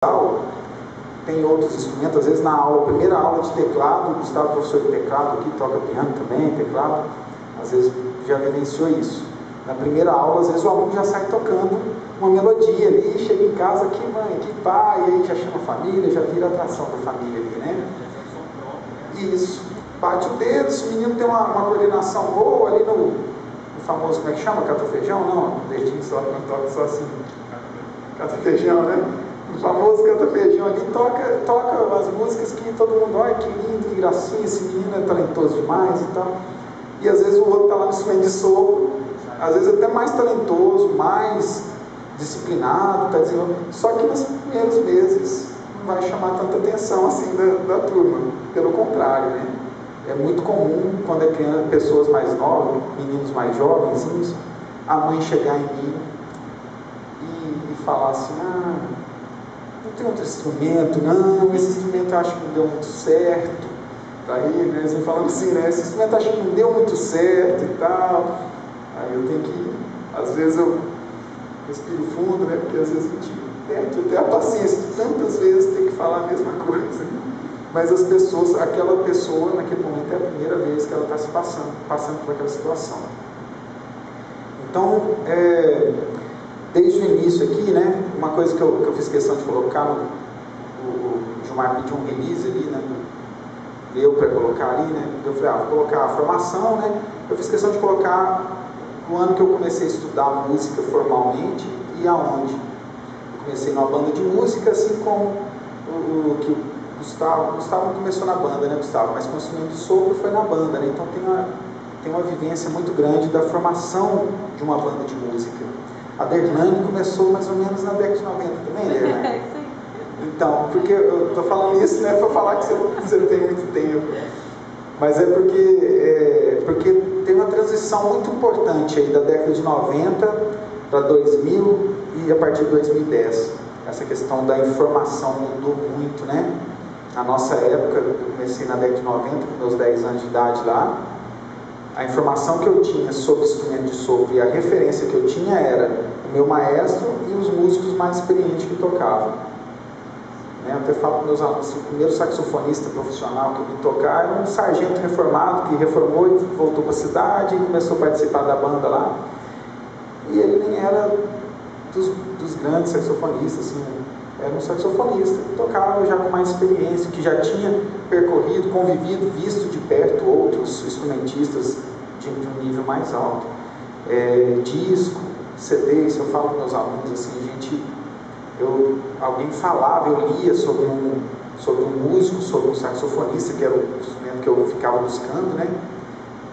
aula, tem outros instrumentos, às vezes na aula, primeira aula de teclado, o Gustavo é professor de teclado aqui, toca piano também, teclado, às vezes já vivenciou isso. Na primeira aula, às vezes o aluno já sai tocando uma melodia ali, chega em casa, que mãe, que pai, e aí já chama a família, já vira atração da família ali, né? Isso, bate o dedo, se o menino tem uma coordenação boa ali no famoso, como é que chama? Cata feijão? Não, o dedinho só, não toca só assim, cata feijão, né? O famoso canta feijão ali, toca as músicas que todo mundo, olha que lindo, que gracinha, esse menino é talentoso demais e tal. E às vezes o outro está lá no instrumento de sopro, às vezes até mais talentoso, mais disciplinado, está desenvolvendo, só que nos primeiros meses não vai chamar tanta atenção assim da turma, pelo contrário, né? É muito comum, quando é criança, pessoas mais novas, meninos mais jovens, a mãe chegar em mim e falar assim, não tem outro instrumento, não, esse instrumento eu acho que não deu muito certo. Aí, né, eles me falando assim, né, esse instrumento eu acho que não deu muito certo e tal. Aí eu tenho que, às vezes eu respiro fundo, né, porque às vezes eu tenho a paciência de tantas vezes ter que falar a mesma coisa. Mas as pessoas, aquela pessoa, naquele momento, é a primeira vez que ela está se passando por aquela situação. Então, desde o início aqui, né, uma coisa que eu fiz questão de colocar, o Gilmar pediu um release ali, né, eu para colocar ali, né, eu falei, vou colocar a formação, né, eu fiz questão de colocar o ano que eu comecei a estudar música formalmente e aonde. Eu comecei numa banda de música, assim como o que o Gustavo não começou na banda, né, Gustavo, mas com o instrumento de sopro foi na banda, né, então tem uma vivência muito grande da formação de uma banda de música. A Derlane começou mais ou menos na década de 90 também, né? Então, porque eu estou falando isso, né, para falar que você não tem muito tempo, mas é porque tem uma transição muito importante aí da década de 90 para 2000 e a partir de 2010. Essa questão da informação mudou muito, né? Na nossa época, eu comecei na década de 90, com meus 10 anos de idade lá, a informação que eu tinha sobre o instrumento de sopro e a referência que eu tinha era o meu maestro e os músicos mais experientes que tocavam. Eu até falo para meus alunos, o primeiro saxofonista profissional que eu vi tocar era um sargento reformado, que reformou e voltou para a cidade e começou a participar da banda lá. E ele nem era dos grandes saxofonistas, assim, era um saxofonista que tocava já com mais experiência, que já tinha percorrido, convivido, visto de perto outros instrumentistas de um nível mais alto. Disco, CD, isso eu falo para meus alunos, assim, alguém falava, eu lia sobre um músico, sobre um saxofonista, que era o instrumento que eu ficava buscando, né?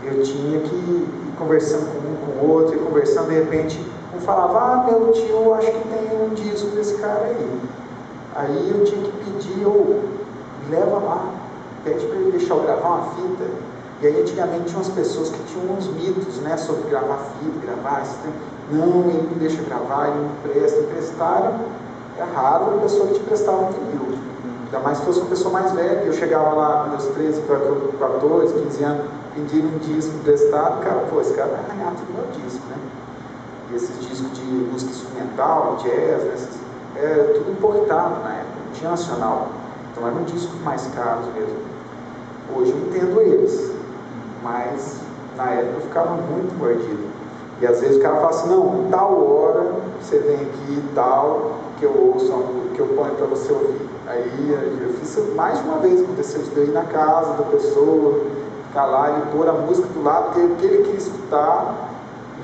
Eu tinha que ir conversando com um, com o outro, e conversando, de repente, um falava, meu tio, acho que tem um disco desse cara aí. Aí eu tinha que pedir, me leva lá, pede para ele deixar eu gravar uma fita. E aí antigamente tinha umas pessoas que tinham uns mitos, né, sobre gravar fita, gravar, não, ele não deixa gravar, ele não presta, emprestaram. É raro a pessoa que te prestava um vinil, ainda mais se fosse uma pessoa mais velha. Eu chegava lá com meus 13, 14, 15 anos, pedindo um disco emprestado, cara, esse cara vai arranhar tudo meu disco, né? E esses discos de música instrumental, jazz, né, tudo importado na época, não tinha nacional, então eram discos mais caros mesmo. Hoje eu entendo eles, mas na época eu ficava muito mordido. E às vezes o cara fala assim, não, tal hora você vem aqui e tal, que eu ouço, que eu ponho para você ouvir. Aí eu fiz isso mais de uma vez, aconteceu isso daí na casa da pessoa, ficar lá, ele pôr a música do lado, porque o que ele queria escutar,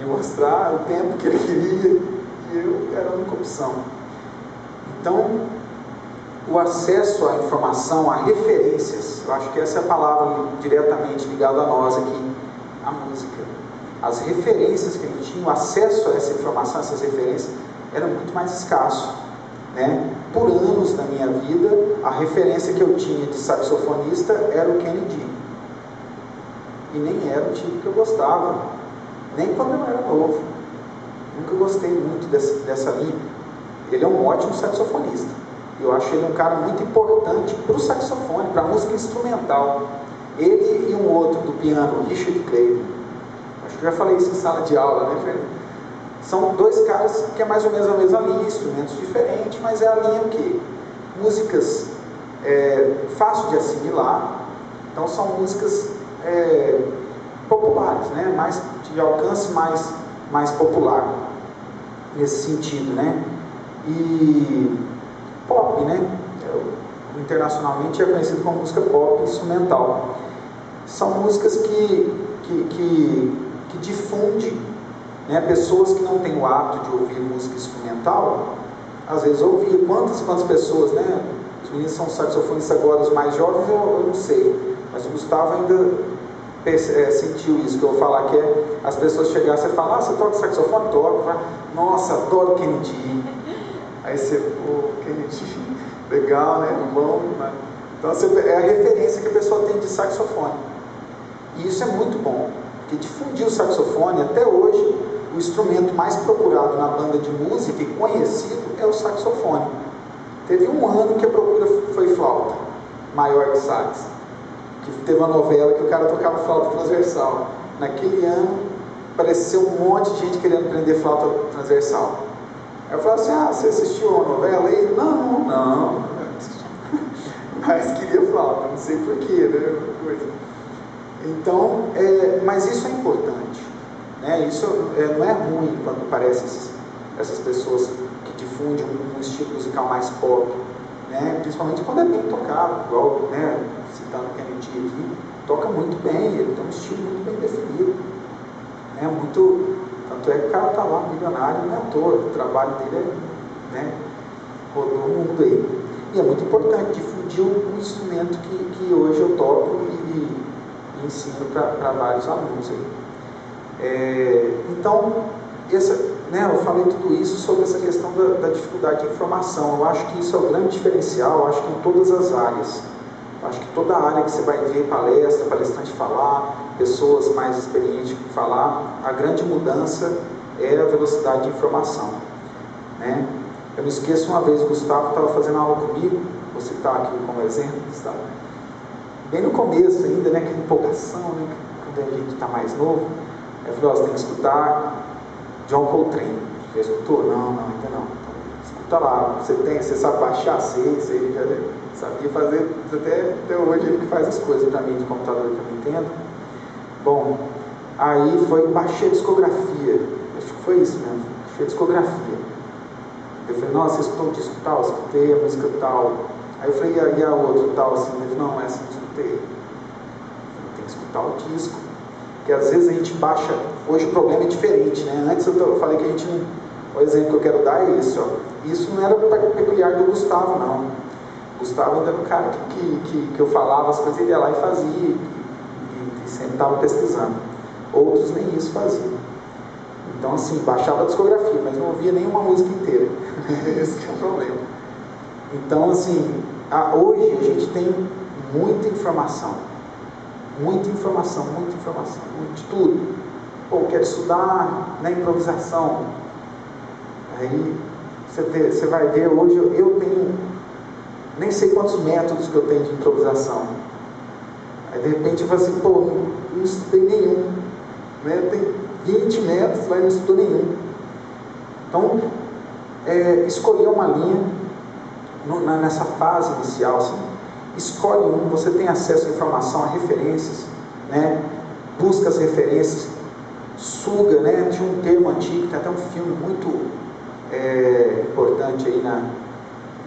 e mostrar o tempo que ele queria, e eu era a única opção. Então, o acesso à informação, a referências, eu acho que essa é a palavra diretamente ligada a nós aqui, a música. As referências que a gente tinha, o acesso a essa informação, essas referências, era muito mais escasso, né? Por anos na minha vida, a referência que eu tinha de saxofonista era o Kenny G. E nem era o tipo que eu gostava, nem quando eu era novo. Nunca gostei muito dessa linha. Ele é um ótimo saxofonista. Eu acho ele um cara muito importante para o saxofone, para a música instrumental. Ele e um outro do piano, Richard Clayton. Acho que eu já falei isso em sala de aula, né, Fernando? São dois caras que é mais ou menos a mesma linha, instrumentos diferentes, mas é a linha o quê? músicas fáceis de assimilar, então são músicas populares, né? Mais de alcance mais popular nesse sentido, né? E pop, né? Internacionalmente é conhecido como música pop instrumental. São músicas que difundem, né? Pessoas que não têm o hábito de ouvir música instrumental, às vezes ouvir. Quantas pessoas, né? Os meninos são saxofonistas agora, os mais jovens eu não sei, mas o Gustavo ainda sentiu isso, que eu vou falar, que as pessoas chegassem e falar: você toca saxofone? Toco. Nossa, adoro Kennedy. Aí você, pô, Kennedy, legal, né? Bom, né? Então é a referência que a pessoa tem de saxofone. E isso é muito bom, porque difundir o saxofone, até hoje, o instrumento mais procurado na banda de música e conhecido é o saxofone. Teve um ano que a procura foi flauta, maior que sax. Que teve uma novela que o cara tocava flauta transversal. Naquele ano, apareceu um monte de gente querendo aprender flauta transversal. Aí eu falava assim: você assistiu a novela? E ele: não. Mas queria flauta, não sei porquê, né? Então, mas isso é importante, né? Isso não é ruim quando aparecem essas pessoas que difundem um estilo musical mais pop, né? Principalmente quando é bem tocado, igual, né? Citando o Kennedy aqui, toca muito bem, ele tem um estilo muito bem definido, né? Tanto é que o cara está lá, milionário, não é à toa, o trabalho dele rodou o mundo aí. E é muito importante difundir um instrumento que hoje eu toco e ensino para vários alunos aí. Então, eu falei tudo isso sobre essa questão da dificuldade de informação. Eu acho que isso é o grande diferencial, eu acho que em todas as áreas. Eu acho que toda área que você vai ver palestrante falar, pessoas mais experientes falar, a grande mudança é a velocidade de informação, né? Eu não esqueço, uma vez o Gustavo estava fazendo aula comigo, vou citar aqui como exemplo, Gustavo, bem no começo ainda, né, aquela empolgação, né, quando a gente está mais novo. Eu falei: você tem que escutar John Coltrane. Já escutou? Não, ainda não. Então, escuta lá, você sabe baixar, você já sabia fazer, até hoje ele que faz as coisas para mim de computador que eu não entendo. Bom, aí baixei a discografia, acho que foi isso mesmo, baixei a discografia. Eu falei: nossa, você escutou o disco tal? Eu escutei a música tal. Aí eu falei: e a outra tal? Assim, ele falou: não, essa eu não escutei. Tem que escutar o disco. Porque às vezes a gente baixa. Hoje o problema é diferente, né? Antes eu falei que a gente não. O exemplo que eu quero dar é esse, ó. Isso não era peculiar do Gustavo, não. O Gustavo ainda era um cara que eu falava as coisas, ele ia lá e fazia, e sempre estava pesquisando. Outros nem isso faziam. Então, assim, baixava a discografia, mas não ouvia nenhuma música inteira. Esse que é o problema. Então, assim, hoje a gente tem muita informação, muito de tudo. Pô, quero estudar na improvisação. Aí você vai ver, hoje eu tenho, nem sei quantos métodos que eu tenho de improvisação. Aí de repente eu falo assim: pô, não estudei nenhum, né? Tem 20 métodos, mas não estudou nenhum. Então, escolher uma linha nessa fase inicial, assim, escolhe um, você tem acesso à informação, a referências, né? Busca as referências, suga, né? Tinha um termo antigo, tem até um filme muito importante aí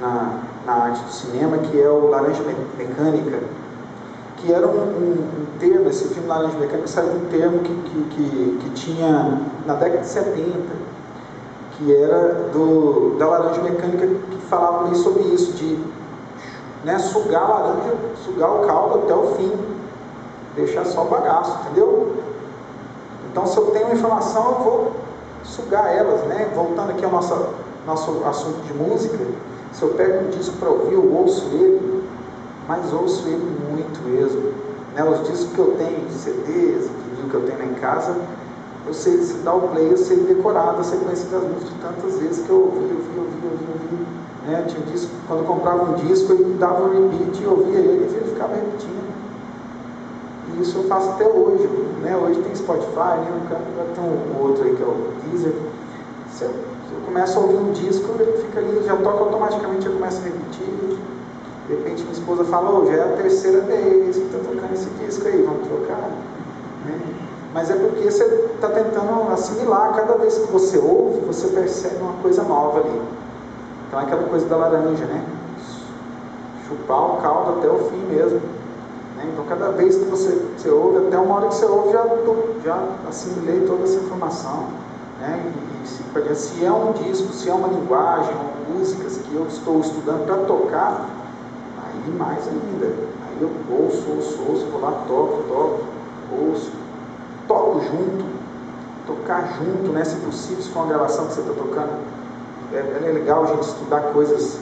na arte do cinema, que é o Laranja Mecânica, que era um termo, esse filme Laranja Mecânica saiu de um termo que tinha na década de 70, que era da laranja mecânica, que falava meio sobre isso, de, né, sugar a laranja, sugar o caldo até o fim, deixar só o bagaço, entendeu? Então, se eu tenho uma informação, eu vou sugar elas, né? Voltando aqui ao nosso assunto de música, se eu pego um disco para ouvir, eu ouço ele, mas ouço ele muito mesmo, né? Os discos que eu tenho, CDs, vinil que eu tenho lá em casa, eu sei, se dá o play, eu sei decorado a sequência das músicas de tantas vezes que eu ouvi, né? Tinha um disco, quando eu comprava um disco, eu dava um repeat e ouvia ele e ele ficava repetindo. E isso eu faço até hoje, né? Hoje tem Spotify, né? Tem um outro aí que é o Deezer. Se eu começo a ouvir um disco, ele fica ali, já toca automaticamente, eu começo a repetir. De repente minha esposa fala, já é a terceira vez que está tocando esse disco aí, vamos trocar, né? Mas é porque você está tentando assimilar, cada vez que você ouve, você percebe uma coisa nova ali. Então é aquela coisa da laranja, né? Chupar o caldo até o fim mesmo, né? Então cada vez que você ouve, até uma hora que você ouve, já assimilei toda essa informação, né? E se é um disco, se é uma linguagem, ou músicas que eu estou estudando para tocar, aí mais ainda. Aí eu ouço, vou lá, toco, ouço, toco junto, tocar junto, né? Se possível, se for uma gravação que você está tocando, é legal a gente estudar coisas,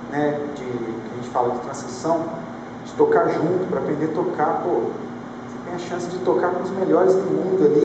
né, que a gente fala de transcrição, de tocar junto, para aprender a tocar. Você tem a chance de tocar com os melhores do mundo ali.